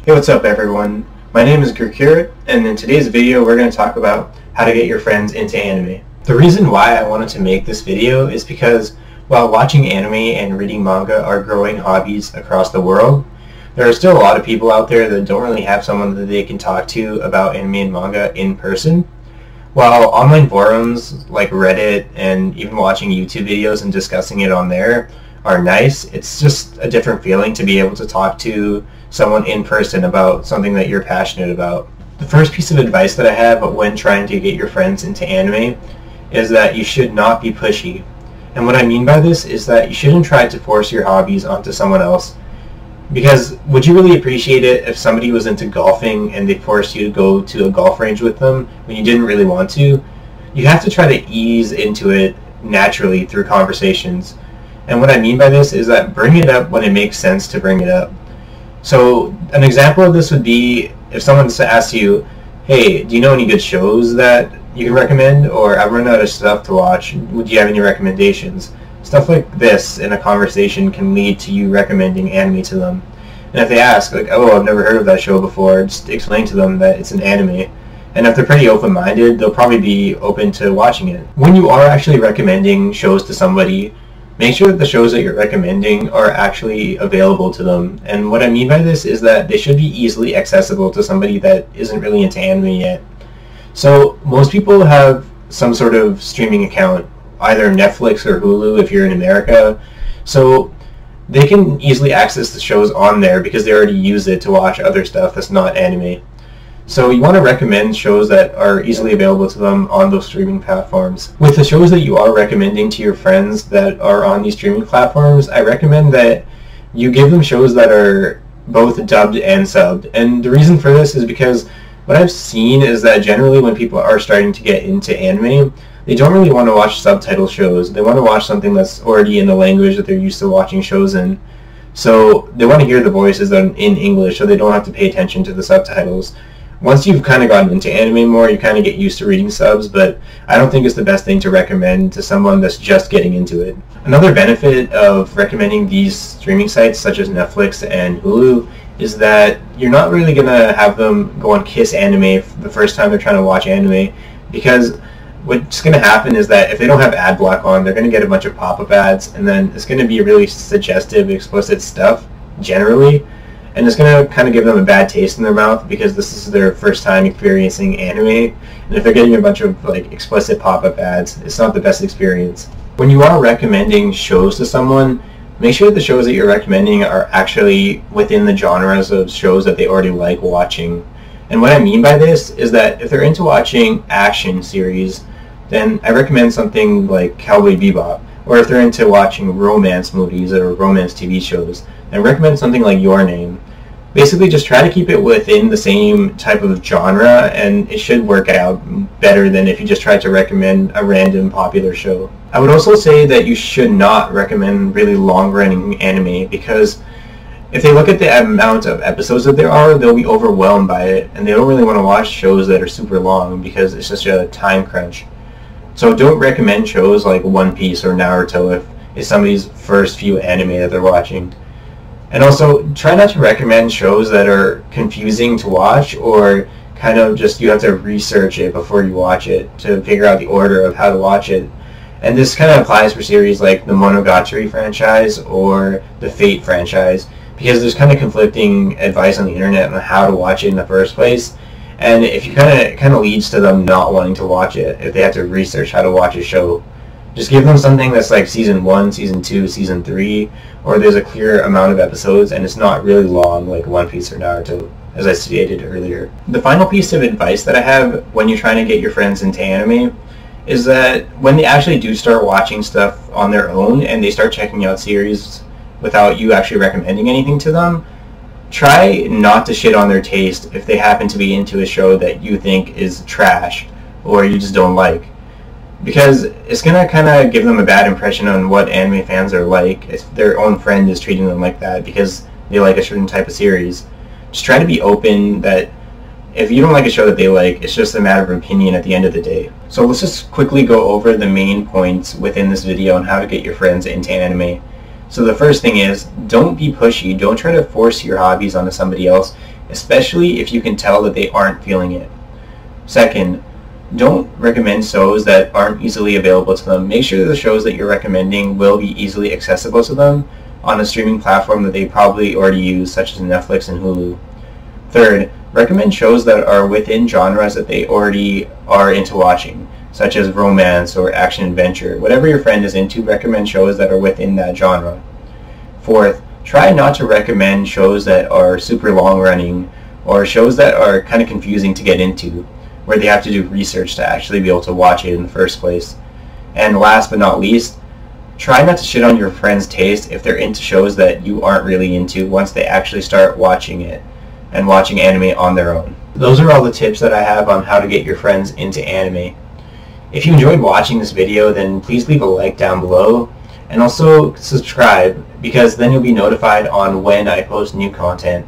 Hey, what's up everyone? My name is Gurkirat, and in today's video we're going to talk about how to get your friends into anime. The reason why I wanted to make this video is because while watching anime and reading manga are growing hobbies across the world, there are still a lot of people out there that don't really have someone that they can talk to about anime and manga in person. While online forums like Reddit and even watching YouTube videos and discussing it on there are nice, it's just a different feeling to be able to talk to someone in person about something that you're passionate about. The first piece of advice that I have when trying to get your friends into anime is that you should not be pushy. And what I mean by this is that you shouldn't try to force your hobbies onto someone else. Because would you really appreciate it if somebody was into golfing and they forced you to go to a golf range with them when you didn't really want to? You have to try to ease into it naturally through conversations. And what I mean by this is that bring it up when it makes sense to bring it up. So an example of this would be if someone asks you, hey, do you know any good shows that you can recommend? Or I've run out of stuff to watch. Would you have any recommendations? Stuff like this in a conversation can lead to you recommending anime to them. And if they ask, like, oh, I've never heard of that show before, just explain to them that it's an anime. And if they're pretty open-minded, they'll probably be open to watching it. When you are actually recommending shows to somebody, make sure that the shows that you're recommending are actually available to them. And what I mean by this is that they should be easily accessible to somebody that isn't really into anime yet. So most people have some sort of streaming account, either Netflix or Hulu if you're in America. So they can easily access the shows on there because they already use it to watch other stuff that's not anime. So you want to recommend shows that are easily available to them on those streaming platforms. With the shows that you are recommending to your friends that are on these streaming platforms, I recommend that you give them shows that are both dubbed and subbed. And the reason for this is because what I've seen is that generally when people are starting to get into anime, they don't really want to watch subtitle shows. They want to watch something that's already in the language that they're used to watching shows in. So they want to hear the voices in English so they don't have to pay attention to the subtitles. Once you've kind of gotten into anime more, you kind of get used to reading subs, but I don't think it's the best thing to recommend to someone that's just getting into it. Another benefit of recommending these streaming sites such as Netflix and Hulu is that you're not really going to have them go and kiss anime the first time they're trying to watch anime, because what's going to happen is that if they don't have ad block on, they're going to get a bunch of pop-up ads, and then it's going to be really suggestive, explicit stuff, generally, and it's going to kind of give them a bad taste in their mouth because this is their first time experiencing anime, and if they're getting a bunch of like explicit pop-up ads, it's not the best experience. When you are recommending shows to someone, make sure that the shows that you're recommending are actually within the genres of shows that they already like watching. And what I mean by this is that if they're into watching action series, then I recommend something like Cowboy Bebop. Or if they're into watching romance movies or romance TV shows, then recommend something like Your Name. Basically just try to keep it within the same type of genre, and it should work out better than if you just tried to recommend a random popular show. I would also say that you should not recommend really long-running anime, because if they look at the amount of episodes that there are, they'll be overwhelmed by it, and they don't really want to watch shows that are super long because it's such a time crunch. So don't recommend shows like One Piece or Naruto if it's somebody's first few anime that they're watching. And also, try not to recommend shows that are confusing to watch, or kind of just you have to research it before you watch it to figure out the order of how to watch it. And this kind of applies for series like the Monogatari franchise or the Fate franchise, because there's kind of conflicting advice on the internet on how to watch it in the first place. And if you kind of leads to them not wanting to watch it if they have to research how to watch a show. Just give them something that's like season 1, season 2, season 3, or there's a clear amount of episodes and it's not really long like One Piece or Naruto, as I stated earlier. The final piece of advice that I have when you're trying to get your friends into anime is that when they actually do start watching stuff on their own and they start checking out series without you actually recommending anything to them, try not to shit on their taste if they happen to be into a show that you think is trash or you just don't like. Because it's going to kind of give them a bad impression on what anime fans are like if their own friend is treating them like that because they like a certain type of series. Just try to be open that if you don't like a show that they like, it's just a matter of opinion at the end of the day. So let's just quickly go over the main points within this video on how to get your friends into anime. So the first thing is, don't be pushy. Don't try to force your hobbies onto somebody else, especially if you can tell that they aren't feeling it. Second, don't recommend shows that aren't easily available to them. Make sure that the shows that you're recommending will be easily accessible to them on a streaming platform that they probably already use, such as Netflix and Hulu. Third, recommend shows that are within genres that they already are into watching, such as romance or action-adventure. Whatever your friend is into, recommend shows that are within that genre. Fourth, try not to recommend shows that are super long-running or shows that are kind of confusing to get into, where they have to do research to actually be able to watch it in the first place. And last but not least, try not to shit on your friend's taste if they're into shows that you aren't really into once they actually start watching it and watching anime on their own. Those are all the tips that I have on how to get your friends into anime. If you enjoyed watching this video, then please leave a like down below and also subscribe, because then you'll be notified on when I post new content.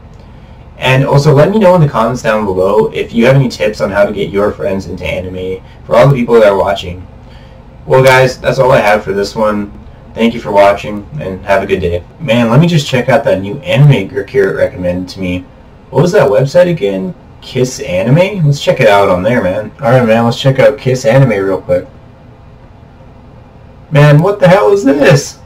And also let me know in the comments down below if you have any tips on how to get your friends into anime for all the people that are watching. Well guys, that's all I have for this one. Thank you for watching and have a good day. Man, let me just check out that new anime Gurkirat recommended to me. What was that website again? Kiss Anime? Let's check it out on there, man. Alright man, let's check out Kiss Anime real quick. Man, what the hell is this?